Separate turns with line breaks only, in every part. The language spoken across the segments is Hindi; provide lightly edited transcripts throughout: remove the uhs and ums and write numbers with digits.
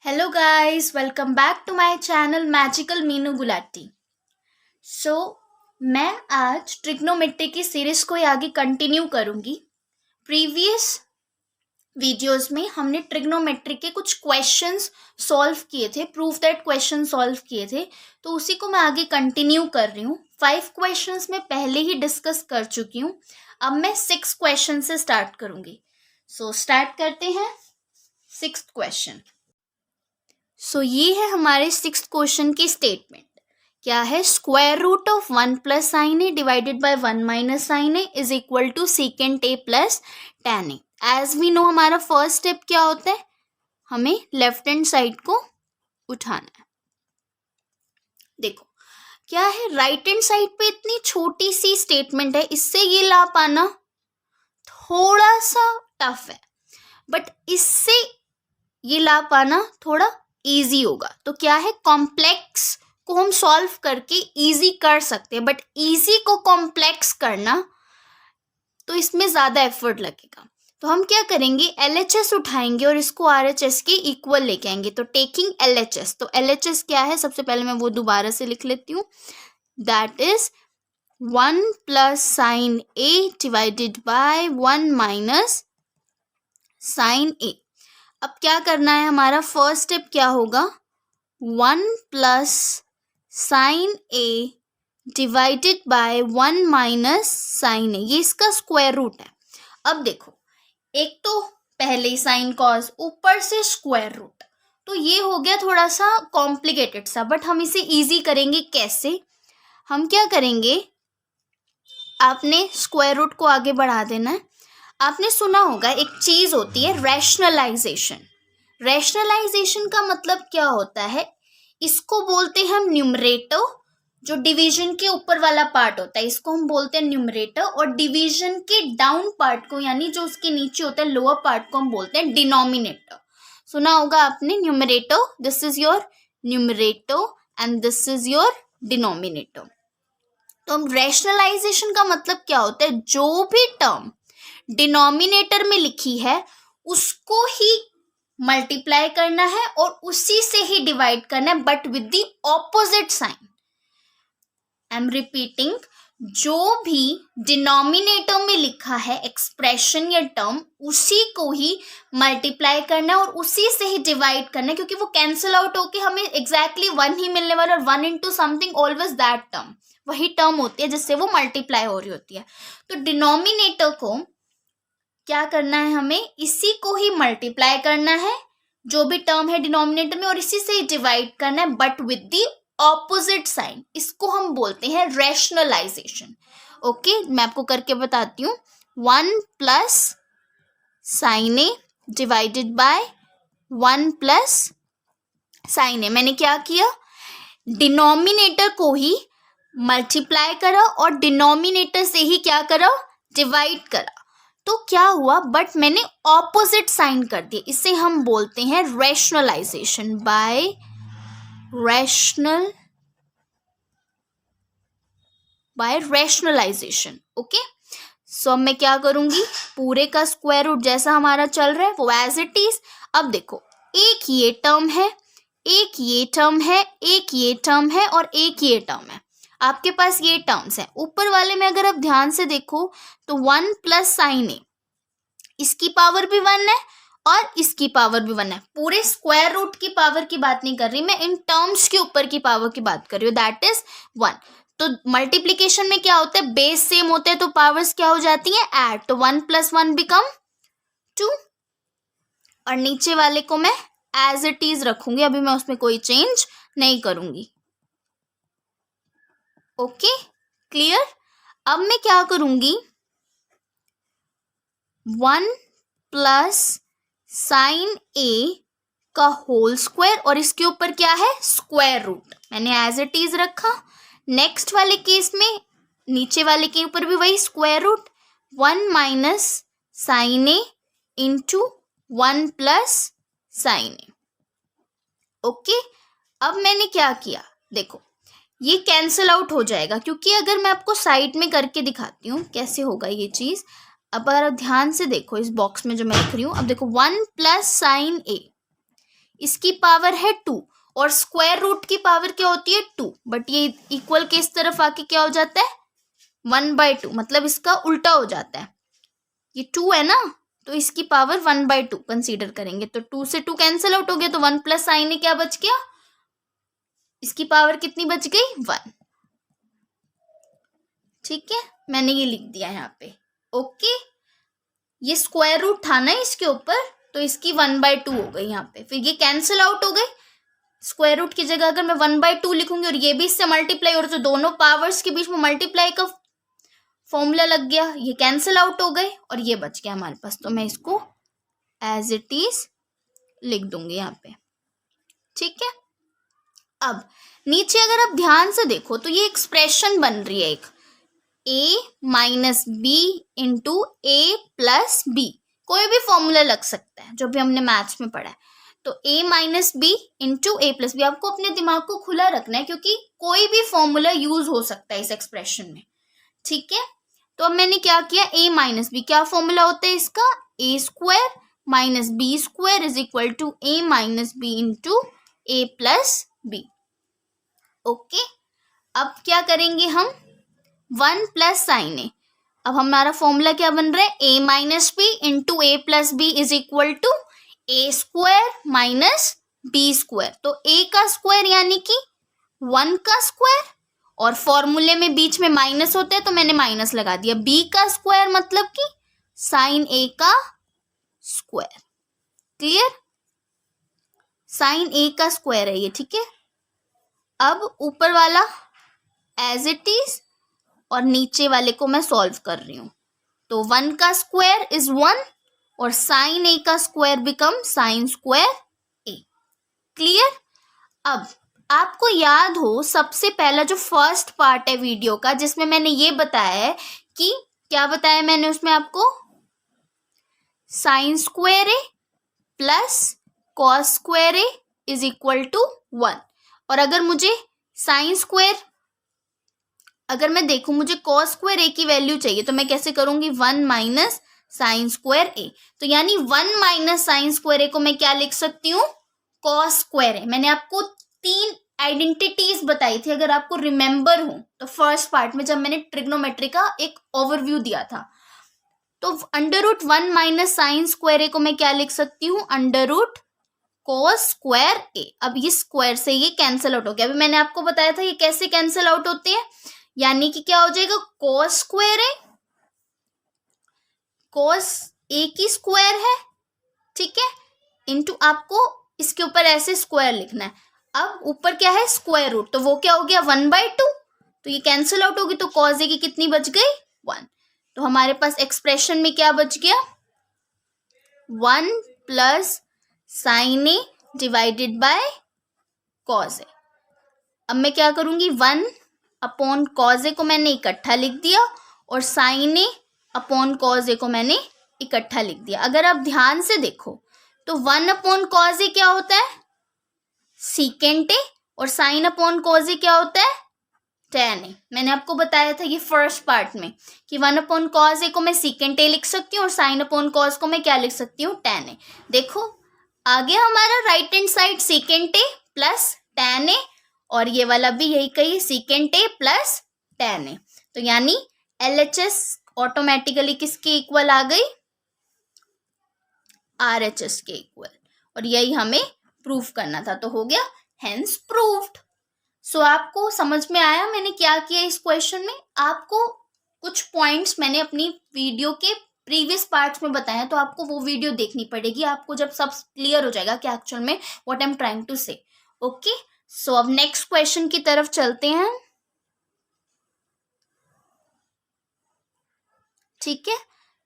Hello guys, welcome back to my channel magical Meenu Gulati. So मैं आज ट्रिग्नोमेट्री की सीरीज को आगे कंटिन्यू करूंगी। प्रीवियस वीडियोस में हमने ट्रिग्नोमेट्री के कुछ क्वेश्चंस सॉल्व किए थे, प्रूफ दैट क्वेश्चन सॉल्व किए थे, तो उसी को मैं आगे कंटिन्यू कर रही हूँ। 5 क्वेश्चंस मैं पहले ही डिस्कस कर चुकी हूँ। अब मैं 6 क्वेश्चन से स्टार्ट करूंगी। सो स्टार्ट करते हैं। 6th question. ये है हमारे 6th क्वेश्चन की स्टेटमेंट। क्या है? Square root of 1 plus sine A divided by 1 minus sine A is equal to second A plus tan A. As we know हमारा फर्स्ट स्टेप क्या होता है, हमें लेफ्ट हैंड साइड को उठाना है। देखो क्या है, राइट हैंड साइड पे इतनी छोटी सी स्टेटमेंट है, इससे ये ला पाना थोड़ा सा टफ है, बट इससे ये ला पाना थोड़ा इजी होगा। तो क्या है, कॉम्प्लेक्स को हम सॉल्व करके इजी कर सकते हैं, बट इजी को कॉम्प्लेक्स करना तो इसमें ज़्यादा एफर्ट लगेगा। तो हम क्या करेंगे, LHS उठाएंगे और इसको RHS के इक्वल लेके आएंगे। तो टेकिंग LHS, तो LHS क्या है, सबसे पहले मैं वो दोबारा से लिख लेती हूँ। That is 1 plus sine A divided by 1 minus sine A. अब क्या करना है, हमारा फर्स्ट स्टेप क्या होगा, 1 plus sine A divided by 1 minus sine A, ये इसका स्क्वायर रूट है। अब देखो, एक तो पहले ही साइन कॉस, ऊपर से स्क्वायर रूट, तो ये हो गया थोड़ा सा कॉम्प्लिकेटेड सा, बट हम इसे इजी करेंगे। कैसे? हम क्या करेंगे, आपने स्क्वायर रूट को आगे बढ़ा देना है। आपने सुना होगा एक चीज होती है रैशनलाइजेशन। रैशनलाइजेशन का मतलब क्या होता है, इसको बोलते हैं हम न्यूमरेटर। जो डिवीजन के ऊपर वाला पार्ट होता है इसको हम बोलते हैं न्यूमरेटर, और डिवीजन के डाउन पार्ट को, यानी जो उसके नीचे होता है लोअर पार्ट को, हम बोलते हैं डिनोमिनेटर। सुना होगा आपने numerator, this is your numerator and this is your denominator. तो रैशनलाइजेशन का मतलब क्या होता है, जो भी टर्म डिनोमिनेटर में लिखी है उसको ही मल्टीप्लाई करना है और उसी से ही डिवाइड करना है, but with the opposite sign. I am repeating, जो भी डिनोमिनेटर में लिखा है एक्सप्रेशन या टर्म, उसी को ही मल्टीप्लाई करना है और उसी से ही डिवाइड करना है, क्योंकि वो कैंसिल आउट होके हमें एग्जैक्टली 1 ही मिलने वाला, और 1 into something always that term, वही टर्म होती है जिससे वो मल्टीप्लाई हो रही होती है। तो डिनोमिनेटर को क्या करना है, हमें इसी को ही मल्टीप्लाई करना है, जो भी टर्म है डिनोमिनेटर में, और इसी से ही डिवाइड करना है, but with the opposite sign. इसको हम बोलते हैं रैशनलाइजेशन। ओके, मैं आपको करके बताती हूँ। 1 plus sine A divided by 1 plus sine A. मैंने क्या किया, डिनोमिनेटर को ही मल्टीप्लाई करा और डिनोमिनेटर से ही क्या करा, डिवाइड करा। तो क्या हुआ, बट मैंने ऑपोजिट साइन कर दिया। इसे हम बोलते हैं रैशनलाइजेशन, बाय रैशनलाइजेशन। ओके, सो मैं क्या करूंगी, पूरे का स्क्वायर रूट जैसा हमारा चल रहा है वो एज इट इज। अब देखो, एक ये टर्म है, एक ये टर्म है, एक ये टर्म है और एक ये टर्म है। आपके पास ये टर्म्स हैं। ऊपर वाले में अगर आप ध्यान से देखो तो 1 प्लस साइन ए, इसकी पावर भी 1 है और इसकी पावर भी 1 है। पूरे स्क्वायर रूट की पावर की बात नहीं कर रही मैं, इन टर्म्स के ऊपर की पावर की बात कर रही हूँ, दैट इज 1। तो मल्टीप्लीकेशन में क्या होता है, बेस सेम होते हैं तो पावर्स क्या हो जाती हैं, ऐड। तो 1 प्लस 1 बिकम 2, और नीचे वाले को मैं एज इट इज रखूंगी, अभी मैं उसमें कोई चेंज नहीं करूंगी। Okay, clear. अब मैं क्या करूंगी, 1 प्लस साइन ए का होल स्क्वायर, और इसके ऊपर क्या है, स्क्वायर रूट, मैंने एज इट इज रखा। नेक्स्ट वाले केस में नीचे वाले के ऊपर भी वही स्क्वायर रूट, 1 माइनस साइन ए इंटू 1 प्लस साइन ए। ओके, अब मैंने क्या किया, देखो ये कैंसिल आउट हो जाएगा, क्योंकि अगर मैं आपको साइड में करके दिखाती हूँ कैसे होगा ये चीज़। अब अगर आप ध्यान से देखो इस बॉक्स में जो मैं लिख रही हूँ, अब देखो 1 प्लस साइन ए, इसकी पावर है 2 और स्क्वायर रूट की पावर क्या होती है 2, बट ये इक्वल के इस तरफ आके क्या हो जाता है 1/2, मतलब इसका उल्टा हो जाता है। ये 2 है ना, तो इसकी पावर 1/2 कंसीडर करेंगे, तो 2 से 2 कैंसिल आउट हो गया, तो 1 प्लस साइन ए क्या बच गया, इसकी पावर कितनी बच गई 1। ठीक है, मैंने ये लिख दिया यहाँ पे। ओके, ये स्क्वायर रूट था ना इसके ऊपर, तो इसकी 1/2 हो गई यहाँ पे, फिर ये कैंसिल आउट हो गई। स्क्वायर रूट की जगह अगर मैं 1/2 लिखूंगी और ये भी इससे मल्टीप्लाई, और जो दोनों पावर्स के बीच में मल्टीप्लाई का फॉर्मूला लग गया, ये कैंसिल आउट हो गए और ये बच गया हमारे पास, तो मैं इसको एज इट इज लिख दूंगी यहाँ पे। ठीक है, अब नीचे अगर आप ध्यान से देखो तो ये एक्सप्रेशन बन रही है एक a minus B into A plus B, कोई भी फॉर्मूला लग सकता है जो भी हमने मैथ्स में पढ़ा है। तो a minus B into A plus B, आपको अपने दिमाग को खुला रखना है क्योंकि कोई भी फॉर्मूला यूज हो सकता है इस एक्सप्रेशन में। ठीक है, तो अब मैंने क्या किया, a माइनस बी, क्या फॉर्मूला होता है इसका, a square minus B square is equal to a minus B into A plus B. Okay, अब क्या करेंगे हम, 1 प्लस साइन ए, अब हमारा फॉर्मूला क्या बन रहा है, a minus B into A plus B is equal to A square minus B square, तो a का स्क्वायर यानी कि 1 का स्क्वायर, और फॉर्मूले में बीच में माइनस होता है तो मैंने माइनस लगा दिया, b का स्क्वायर मतलब कि साइन a का स्क्वायर। क्लियर, साइन a का स्क्वायर है ये। ठीक है, अब ऊपर वाला एज इट इज और नीचे वाले को मैं सॉल्व कर रही हूं, तो 1 का स्क्वायर इज 1 और साइन ए का स्क्वायर बिकम साइन स्क्वायर ए। क्लियर, अब आपको याद हो सबसे पहला जो फर्स्ट पार्ट है वीडियो का जिसमें मैंने ये बताया है कि क्या बताया मैंने उसमें आपको, sine square A plus cos square A is equal to 1, और अगर मुझे साइन स्क्वायर, अगर मैं देखूं मुझे कॉस स्क्वायर ए की वैल्यू चाहिए तो मैं कैसे करूंगी, 1 माइनस साइन स्क्वायर ए, तो यानी 1 माइनस साइन स्क्वायर ए को मैं क्या लिख सकती हूँ, कॉस स्क्वायर ए। मैंने आपको 3 आइडेंटिटीज बताई थी, अगर आपको रिमेंबर हो तो फर्स्ट पार्ट में जब मैंने ट्रिग्नोमेट्री का एक ओवरव्यू दिया था, तो under root 1 minus sine square A को मैं क्या लिख सकती हूँ, under root cos square A. अब ये स्क्वायर से ये कैंसिल आउट हो गया, अभी मैंने आपको बताया था ये कैसे कैंसिल आउट होते हैं, यानी कि क्या हो जाएगा, cos square A, cos A की स्क्वायर है, ठीक है, इनटू आपको इसके ऊपर ऐसे स्क्वायर लिखना है। अब ऊपर क्या है, स्क्वायर रूट, तो वो क्या हो गया 1/2, तो ये कैंसिल आउट होगी, तो कॉस ए की कितनी बच गई 1, तो हमारे पास एक्सप्रेशन में क्या बच गया, 1 plus sine A divided by cos A. अब मैं क्या करूंगी, 1 अपॉन कॉस ए को मैंने इकट्ठा लिख दिया और sign A upon cos A को मैंने इकट्ठा लिख दिया। अगर आप ध्यान से देखो तो 1 अपॉन कॉस ए क्या होता है, सीकेंट ए, और साइन अपॉन कॉस ए क्या होता है, टेन ए। मैंने आपको बताया था ये फर्स्ट पार्ट में कि 1 अपॉन कॉस ए को मैं सीकेंट ए लिख सकती हूँ और साइन अपॉन कॉस को मैं क्या लिख सकती हूँ, टेन ए। देखो आगे हमारा right hand side secant A plus tan A, और ये वाला भी यही कही secant A plus tan A, तो यानी LHS ऑटोमेटिकली किसके इक्वल आ गई, RHS के इक्वल, और यही हमें प्रूफ करना था, तो हो गया हेंस प्रूव्ड। सो आपको समझ में आया मैंने क्या किया इस क्वेश्चन में। आपको कुछ पॉइंट्स मैंने अपनी वीडियो के प्रीवियस पार्ट्स में बताया, तो आपको वो वीडियो देखनी पड़ेगी, आपको जब सब क्लियर हो जाएगा कि एक्चुअल में what I am trying to say. Okay, so अब नेक्स्ट क्वेश्चन की तरफ चलते हैं। ठीक है,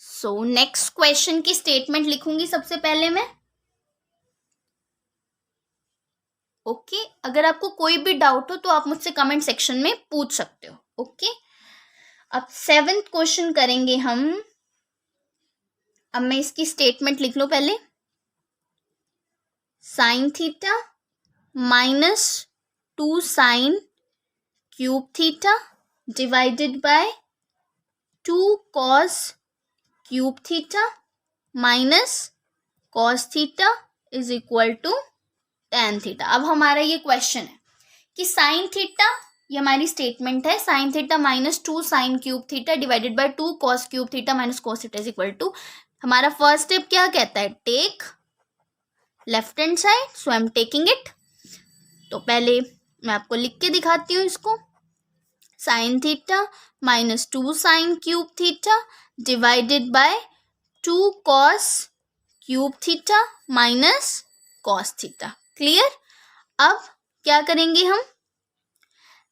सो नेक्स्ट क्वेश्चन की स्टेटमेंट लिखूंगी सबसे पहले मैं। ओके, अगर आपको कोई भी डाउट हो तो आप मुझसे कमेंट सेक्शन में पूछ सकते हो। ओके, अब 7th क्वेश्चन करेंगे हम। अब मैं इसकी स्टेटमेंट लिख लूं पहले, sine theta minus 2 sine cube theta divided by 2 cos cube theta minus cos theta is equal to tan theta. अब हमारा ये क्वेश्चन है कि साइन थीटा, ये हमारी स्टेटमेंट है, sine theta minus 2 sine cube theta divided by 2 cos cube theta minus cos theta is equal to, हमारा फर्स्ट स्टेप क्या कहता है, take left hand side, so I am taking it. तो पहले मैं आपको लिख के दिखाती हूँ इसको, sine theta minus 2 sine cube theta divided by 2 cos cube theta minus cos theta. Clear. अब क्या करेंगे हम,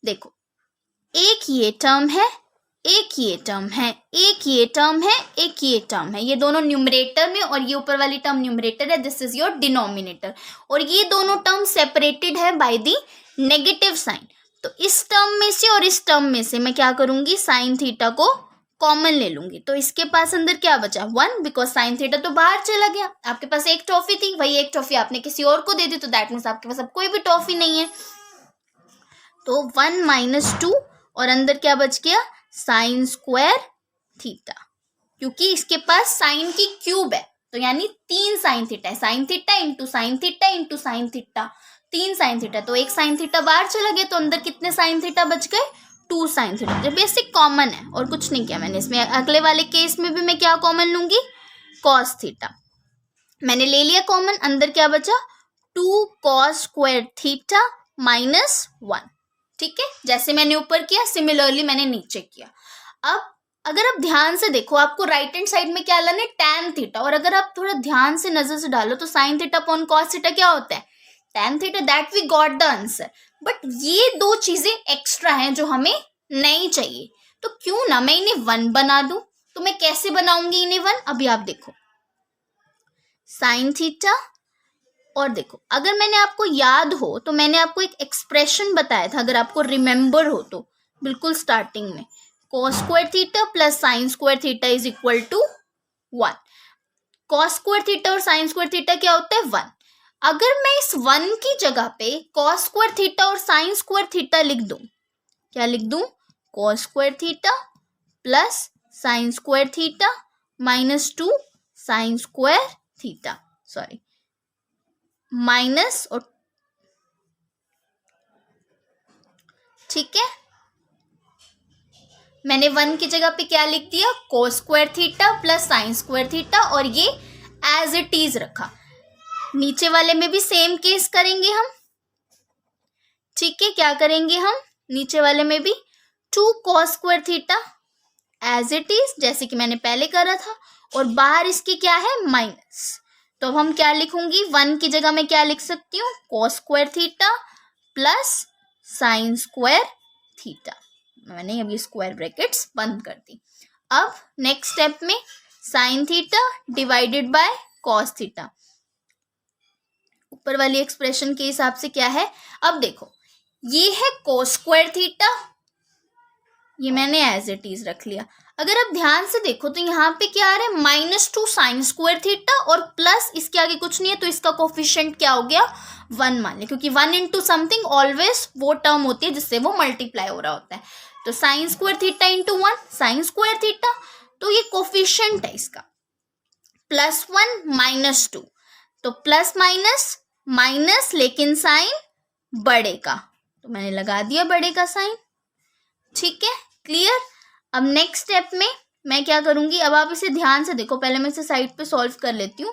देखो एक ये टर्म है, एक ये टर्म है, एक ये टर्म है, एक ये टर्म है, ये दोनों न्यूमरेटर में और ये ऊपर वाली टर्म न्यूमरेटर है, दिस इज योर डिनोमिनेटर। और ये दोनों टर्म सेपरेटेड है बाय द नेगेटिव साइन। तो इस टर्म में से और इस टर्म में से मैं क्या करूंगी, साइन थीटा को कॉमन ले लूंगी। तो इसके पास अंदर क्या बचा, 1, बिकॉज साइन थीटा तो बाहर चला गया। आपके पास एक टॉफी थी, वही एक टॉफी आपने किसी और को दे दी, तो दैट मीन्स आपके पास अब कोई भी टॉफी नहीं है। तो 1 माइनस 2 और अंदर क्या बच गया, साइन स्क्वायर थीटा, क्योंकि इसके पास साइन की क्यूब है, तो यानी 3 साइन थीटा है, sine theta into sine theta into sine theta, 3 sine theta. तो एक साइन थीटा बाहर चला गया, तो अंदर कितने साइन थीटा बच गए, 2 साइन थीटा। जब बेसिक कॉमन है और कुछ नहीं किया मैंने इसमें। अगले वाले केस में भी मैं क्या कॉमन लूंगी, कॉस थीटा मैंने ले लिया कॉमन, अंदर क्या बचा, 2 कॉस स्क्वायर थीटा माइनस 1। ठीक है, जैसे मैंने ऊपर किया सिमिलरली मैंने नीचे किया। अब अगर आप ध्यान से देखो, आपको राइट हैंड साइड में क्या लाना है, टैन थीटा, और अगर आप थोड़ा ध्यान से नजर से डालो तो sine theta upon cos theta क्या होता है, tan theta, that we got the answer. But ये 2 चीजें एक्स्ट्रा हैं जो हमें नहीं चाहिए, तो क्यों ना मैं इन्हें 1 बना दूं। तो मैं कैसे बनाऊंगी इन्हें 1, अभी आप देखो, साइन थीटा, और देखो अगर मैंने आपको याद हो तो मैंने आपको एक एक्सप्रेशन बताया था, अगर आपको रिमेंबर हो तो, बिल्कुल स्टार्टिंग में, cos square theta plus sine square theta is equal to 1। Cos square theta और साइन स्क्वायर थीटा क्या होता है, 1। अगर मैं इस 1 की जगह पे कॉस स्क्वायर थीटा और साइन स्क्वायर थीटा लिख दूं, क्या लिख दूं, cos square theta plus sine square theta minus 2 sign square theta, sorry minus, और ठीक है, मैंने 1 की जगह पे क्या लिख दिया, cos square theta plus sine square theta, और ये एज इट इज रखा। नीचे वाले में भी सेम केस करेंगे हम, ठीक है, क्या करेंगे हम, नीचे वाले में भी 2 cos square theta as it is, जैसे कि मैंने पहले करा था, और बाहर इसकी क्या है, माइनस। तो अब हम क्या लिखूंगी, 1 की जगह मैं क्या लिख सकती हूँ, cos square theta plus sine square theta. मैंने अब ये स्क्वायर ब्रैकेट्स बंद कर दी। अब नेक्स्ट स्टेप में sign theta divided by cos theta, ऊपर वाली एक्सप्रेशन के हिसाब से क्या है, अब देखो ये है कोस स्क्वायर थीटा, ये मैंने एज इट इज रख लिया। अगर आप ध्यान से देखो तो यहाँ पे क्या आ रहा है, -2 साइन स्क्वायर थीटा और प्लस इसके आगे कुछ नहीं है, तो इसका कोफिशिएंट क्या हो गया, 1 मान ले, क्योंकि 1 इंटू समथिंग ऑलवेज वो टर्म होती है जिससे वो मल्टीप्लाई हो रहा होता है। तो sign square theta into 1 sign square theta, तो ये कोफिशिएंट है इसका, +1 -2, तो प्लस माइनस माइनस, लेकिन साइन बड़े का, तो मैंने लगा दिया बड़े का साइन। ठीक है, क्लियर। अब नेक्स्ट स्टेप में मैं क्या करूंगी, अब आप इसे ध्यान से देखो, पहले मैं इसे साइड पे सॉल्व कर लेती हूँ,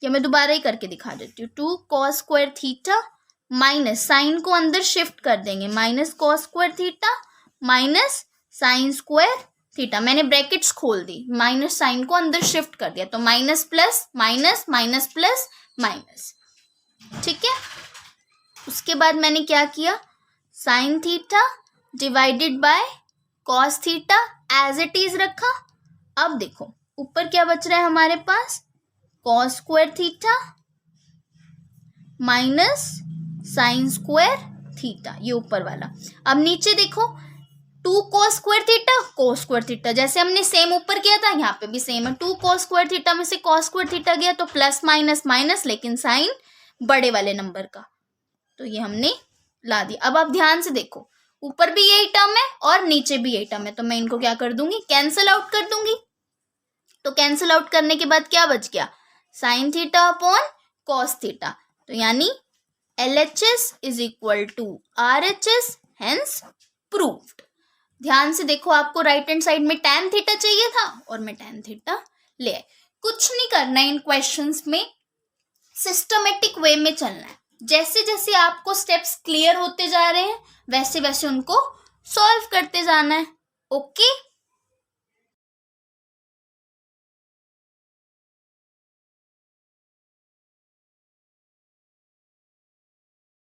या मैं दोबारा ही करके दिखा देती हूँ। 2 cos square theta minus, sine को अंदर शिफ्ट कर देंगे, minus cos square theta minus sine square theta, मैंने ब्रैकेट्स खोल दी, माइनस साइन को अंदर शिफ्ट कर दिया, तो minus plus minus minus plus minus. ठीक है, उसके बाद मैंने क्या किया, sine theta divided by cos theta as it is रखा। अब देखो ऊपर क्या बच रहा है हमारे पास, cos square theta minus sine square theta, ये ऊपर वाला। अब नीचे देखो 2 cos square theta cos square theta, जैसे हमने सेम ऊपर किया था यहाँ पे भी सेम है, 2 कॉस स्क्वायर थीटा में से कॉस स्क्वायर थीटा गया तो प्लस माइनस माइनस, लेकिन साइन बड़े वाले नंबर का, तो ये हमने ला दिया। अब आप ध्यान से देखो, ऊपर भी यही टर्म है और नीचे भी यही टर्म है, तो मैं इनको क्या कर दूंगी, कैंसिल आउट कर दूंगी। तो कैंसिल आउट करने के बाद क्या बच गया, sine theta upon cos theta, तो यानी LHS is equal to RHS, hence proved. ध्यान से देखो, आपको राइट हैंड साइड में tan थीटा चाहिए था और मैं tan थीटा ले आई। कुछ नहीं करना है इन क्वेश्चंस में, सिस्टमेटिक वे में चलना है। जैसे जैसे आपको स्टेप्स क्लियर होते जा रहे हैं वैसे वैसे उनको सॉल्व करते जाना है। ओके।